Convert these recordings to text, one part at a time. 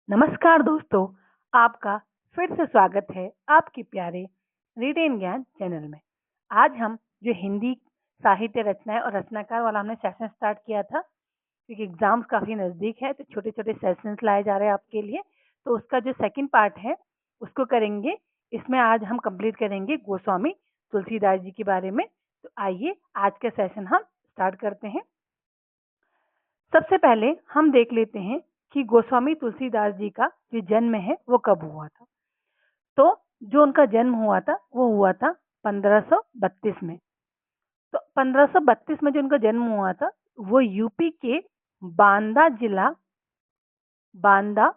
नमस्कार दोस्तों, आपका फिर से स्वागत है आपके प्यारे रीडेन ज्ञान चैनल में। आज हम जो हिंदी साहित्य रचनाएं और रचनाकार वाला हमने सेशन स्टार्ट किया था, क्योंकि एग्जाम्स काफ़ी नज़दीक है तो छोटे छोटे सेशंस लाए जा रहे हैं आपके लिए। तो उसका जो सेकंड पार्ट है उसको करेंगे। इसमें आज हम कंप्लीट करेंगे गोस्वामी तुलसीदास जी के बारे में। तो आइए आज का सेशन हम स्टार्ट करते हैं। सबसे पहले हम देख लेते हैं कि गोस्वामी तुलसीदास जी का जो जन्म है वो कब हुआ था। तो जो उनका जन्म हुआ था वो हुआ था 1532 में। तो 1532 में जो उनका जन्म हुआ था वो यूपी के बांदा जिला बांदा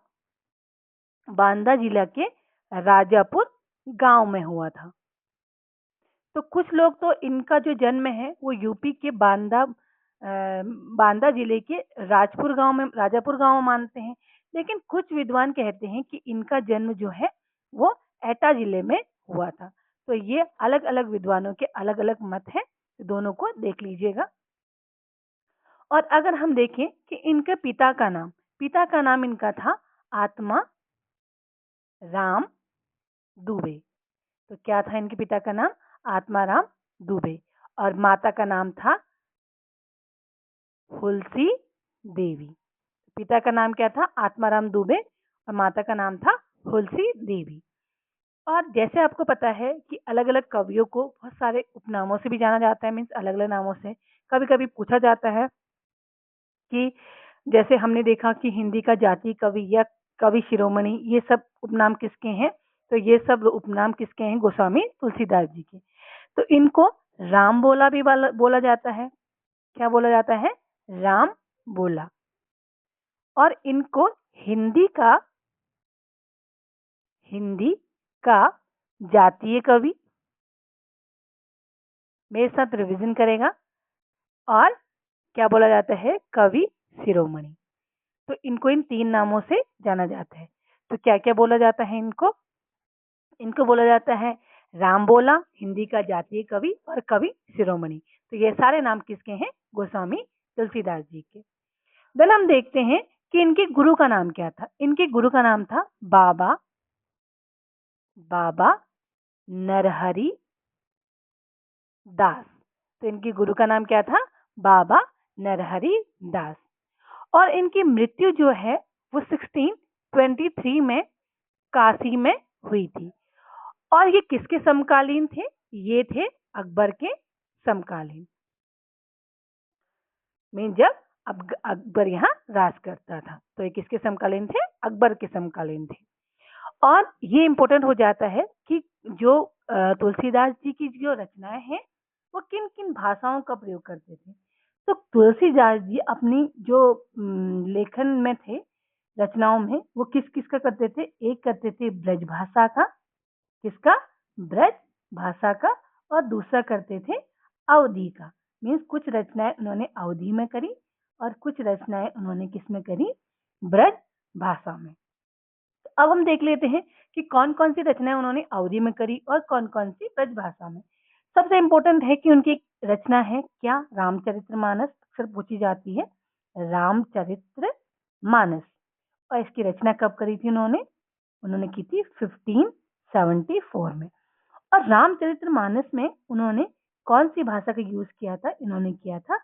बांदा जिला के राजापुर गांव में हुआ था। तो कुछ लोग तो इनका जो जन्म है वो यूपी के बांदा जिले के राजापुर गांव में मानते हैं। लेकिन कुछ विद्वान कहते हैं कि इनका जन्म जो है वो एटा जिले में हुआ था। तो ये अलग अलग विद्वानों के अलग अलग मत हैं, दोनों को देख लीजिएगा। और अगर हम देखें कि इनके पिता का नाम इनका था आत्मा राम दुबे। तो क्या था इनके पिता का नाम? आत्माराम दुबे। और माता का नाम था हुलसी देवी। पिता का नाम क्या था? आत्माराम दुबे। और माता का नाम था हुलसी देवी। और जैसे आपको पता है कि अलग अलग कवियों को बहुत सारे उपनामों से भी जाना जाता है, मीन्स अलग अलग नामों से। कभी कभी पूछा जाता है कि जैसे हमने देखा कि हिंदी का जाति कवि या कवि शिरोमणि, ये सब उपनाम किसके हैं? तो ये सब उपनाम किसके हैं? गोस्वामी तुलसीदास जी के। तो इनको राम बोला भी बोला जाता है। क्या बोला जाता है? राम बोला। और इनको हिंदी का जातीय कवि, मेरे साथ रिवीजन करेगा, और क्या बोला जाता है? कवि शिरोमणि। तो इनको इन तीन नामों से जाना जाता है। तो क्या क्या बोला जाता है इनको? इनको बोला जाता है राम बोला, हिंदी का जातीय कवि और कवि शिरोमणि। तो ये सारे नाम किसके हैं? गोस्वामी तुलसीदास जी के। देन हम देखते हैं कि इनके गुरु का नाम क्या था। इनके गुरु का नाम था बाबा नरहरि दास। तो इनके गुरु का नाम क्या था? बाबा नरहरि दास। और इनकी मृत्यु जो है वो 1623 में काशी में हुई थी। और ये किसके समकालीन थे? ये थे अकबर के समकालीन, मीन जब अकबर यहाँ राज करता था। तो ये किसके समकालीन थे? अकबर के समकालीन थे। और ये इम्पोर्टेंट हो जाता है कि जो तुलसीदास जी की जो रचनाएं हैं वो किन किन भाषाओं का प्रयोग करते थे। तो तुलसीदास जी अपनी जो लेखन में थे, रचनाओं में, वो किस किस का करते थे? एक करते थे ब्रज भाषा का। किसका? ब्रज भाषा का। और दूसरा करते थे अवधी का। मीन्स कुछ रचनाएं उन्होंने अवधी में करी और कुछ रचनाएं उन्होंने किस में करी? ब्रज भाषा में। अब हम देख लेते हैं कि कौन कौन सी रचनाएं उन्होंने अवधी में करी और कौन कौन सी ब्रज भाषा में। सबसे इम्पोर्टेंट है कि उनकी रचना है क्या? रामचरितमानस अक्सर पूछी जाती है। रामचरितमानस। और इसकी रचना कब करी थी उन्होंने? उन्होंने की थी 1574 में। और रामचरितमानस में उन्होंने कौन सी भाषा का यूज किया था? इन्होंने किया था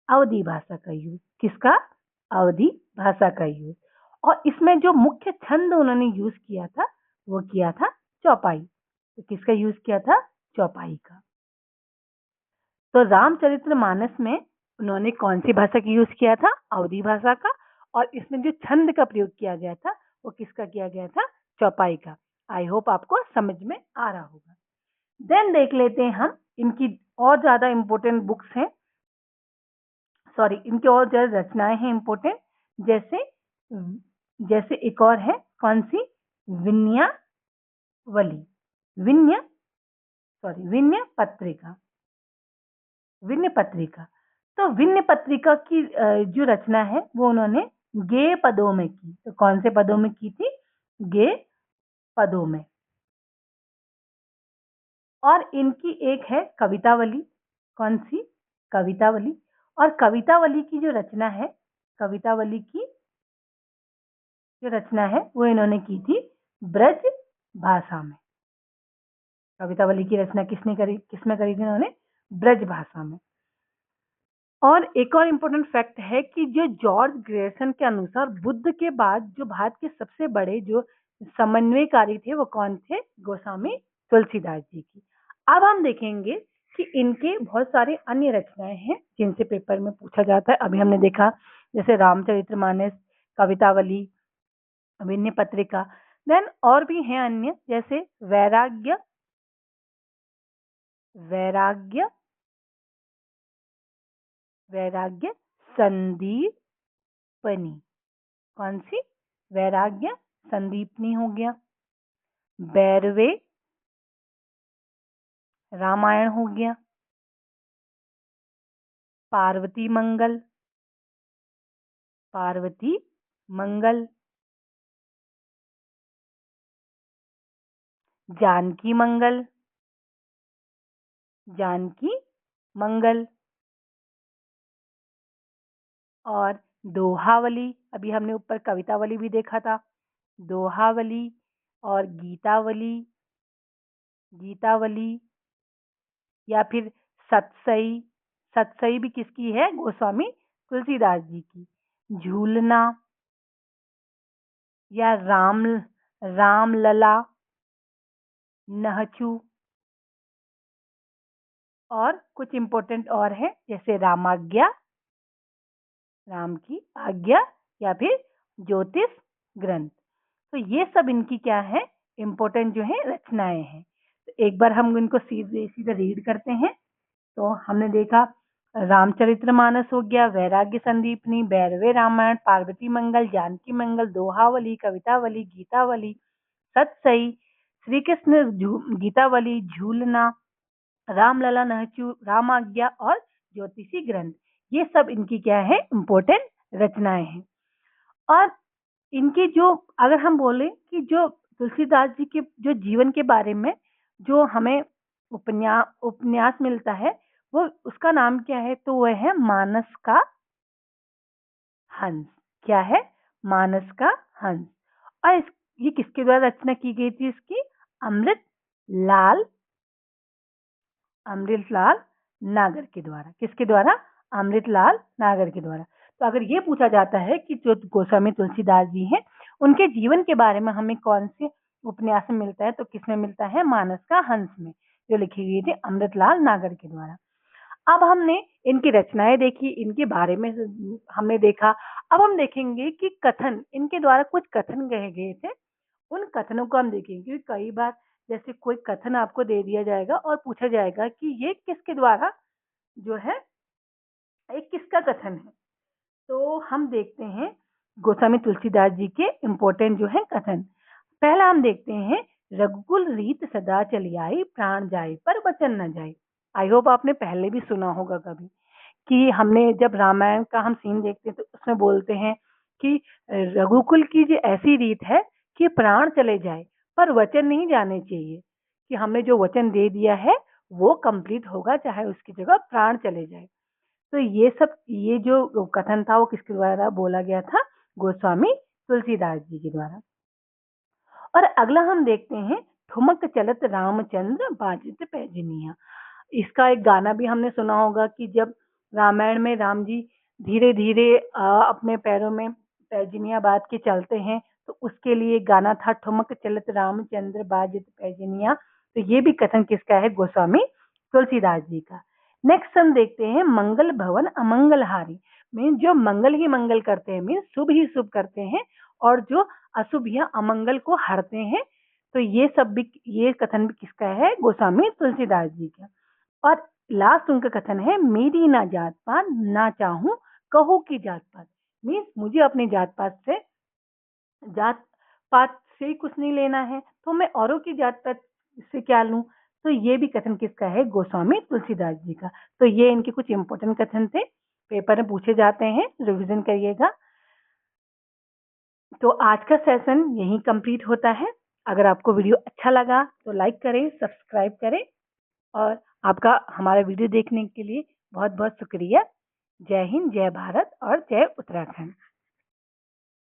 अवधी भाषा का यूज। किसका? अवधी भाषा का यूज। और इसमें जो मुख्य छंद उन्होंने यूज किया था वो किया था चौपाई। तो किसका यूज किया था? चौपाई का। तो रामचरितमानस में उन्होंने कौन सी भाषा का यूज किया था? अवधी भाषा का। और इसमें जो छंद का प्रयोग किया गया था वो किसका किया गया था? चौपाई का। आई होप आपको समझ में आ रहा होगा। देन देख लेते हैं हम इनकी और ज्यादा इंपॉर्टेंट बुक्स हैं, सॉरी इनकी और ज्यादा रचनाएं हैं इंपॉर्टेंट। जैसे जैसे एक और है, कौन सी? विनयावली। विनय विनय पत्रिका। विनय पत्रिका। तो विनय पत्रिका की जो रचना है वो उन्होंने गे पदों में की। तो कौन से पदों में की थी? गे पदों में। और इनकी एक है कवितावली। कौन सी? कवितावली। और कवितावली की जो रचना है, कवितावली की जो रचना है वो इन्होंने की थी ब्रज भाषा में। कवितावली की रचना किसमें करी थी इन्होंने? ब्रज भाषा में। और एक और इम्पोर्टेंट फैक्ट है कि जो जॉर्ज ग्रेयर्सन के अनुसार बुद्ध के बाद जो भारत के सबसे बड़े जो समन्वयकारी थे वो कौन थे? गोस्वामी तुलसीदास जी की। अब हम देखेंगे कि इनके बहुत सारे अन्य रचनाएं हैं जिनसे पेपर में पूछा जाता है। अभी हमने देखा जैसे रामचरितमानस, कवितावली, विनय पत्रिका। देन और भी हैं अन्य जैसे वैराग्य वैराग्य वैराग्य संदीपनी। कौन सी? वैराग्य संदीपनी हो गया। बैरवे रामायण हो गया। पार्वती मंगल जानकी मंगल और दोहावली। अभी हमने ऊपर कवितावली भी देखा था। दोहावली और गीतावली या फिर सतसई भी किसकी है? गोस्वामी तुलसीदास जी की। झूलना या रामलला, नहचू और कुछ इंपॉर्टेंट और है जैसे रामाज्ञा, राम की आज्ञा या फिर ज्योतिष ग्रंथ। तो ये सब इनकी क्या है? इंपॉर्टेंट जो है रचनाएं हैं। तो एक बार हम इनको सीधे सीधे रीड करते हैं। तो हमने देखा रामचरितमानस हो गया, वैराग्य संदीपनी, बैरवे रामायण, पार्वती मंगल, जानकी मंगल, दोहावली, कवितावली, गीतावली, सतसई, श्री कृष्ण गीतावली, झूलना, रामलला, नहचू, रामाज्ञा और ज्योतिषी ग्रंथ। ये सब इनकी क्या है? इम्पोर्टेंट रचनाएं हैं। और इनके जो अगर हम बोले कि जो तुलसीदास जी के जो जीवन के बारे में जो हमें उपन्यास मिलता है वो उसका नाम क्या है? तो वह है मानस का हंस। क्या है? मानस का हंस। और ये किसके द्वारा रचना की गई थी इसकी? अमृतलाल नागर के द्वारा। किसके द्वारा? अमृतलाल नागर के द्वारा। तो अगर ये पूछा जाता है कि जो गोस्वामी तुलसीदास जी हैं उनके जीवन के बारे में हमें कौन से उपन्यास में मिलता है? तो किसमें मिलता है? मानस का हंस में, जो लिखी गई थी अमृतलाल नागर के द्वारा। अब हमने इनकी रचनाएं देखी, इनके बारे में हमने देखा। अब हम देखेंगे कि कथन, इनके द्वारा कुछ कथन कहे गए थे, उन कथनों को हम देखेंगे। क्योंकि कई बार जैसे कोई कथन आपको दे दिया जाएगा और पूछा जाएगा कि ये किसके द्वारा जो है, एक किसका कथन है। तो हम देखते हैं गोस्वामी तुलसीदास जी के इम्पोर्टेंट जो है कथन। पहला हम देखते हैं, रघुकुल रीत सदा चली आई, प्राण जाए पर वचन न जाए। आई होप आपने पहले भी सुना होगा कभी कि हमने जब रामायण का हम सीन देखते हैं तो उसमें बोलते हैं कि रघुकुल की जो ऐसी रीत है कि प्राण चले जाए पर वचन नहीं जाने चाहिए, कि हमने जो वचन दे दिया है वो कंप्लीट होगा चाहे उसकी जगह प्राण चले जाए। तो ये जो कथन था वो किसके द्वारा बोला गया था? गोस्वामी तुलसीदास जी के द्वारा। और अगला हम देखते हैं, ठुमक चलत रामचंद्र बाजित पैजनिया। इसका एक गाना भी हमने सुना होगा कि जब रामायण में राम जी धीरे धीरे अपने पैरों में पैजनिया बांध के चलते हैं तो उसके लिए गाना था, ठुमक चलत रामचंद्र बाजित पैजनिया। तो ये भी कथन किसका है? गोस्वामी तुलसीदास जी का। नेक्स्ट हम देखते हैं, मंगल भवन अमंगलहारी। मीन जो मंगल ही मंगल करते हैं, मीन शुभ ही शुभ करते हैं, और जो अशुभ या अमंगल को हरते हैं। तो ये कथन भी किसका है? गोस्वामी तुलसीदास जी का। और लास्ट उनका कथन है, मेरी ना जात पात ना चाहूं कहो की जात पात। मीन्स मुझे अपनी जात पात से कुछ नहीं लेना है, तो मैं औरों की जात पात से क्या लूं। तो ये भी कथन किसका है? गोस्वामी तुलसीदास जी का। तो ये इनके कुछ इंपॉर्टेंट कथन थे, पेपर में पूछे जाते हैं, रिवीजन करिएगा। तो आज का सेशन यहीं कंप्लीट होता है। अगर आपको वीडियो अच्छा लगा तो लाइक करें, सब्सक्राइब करें, और आपका हमारा वीडियो देखने के लिए बहुत बहुत शुक्रिया। जय हिंद, जय भारत और जय उत्तराखंड।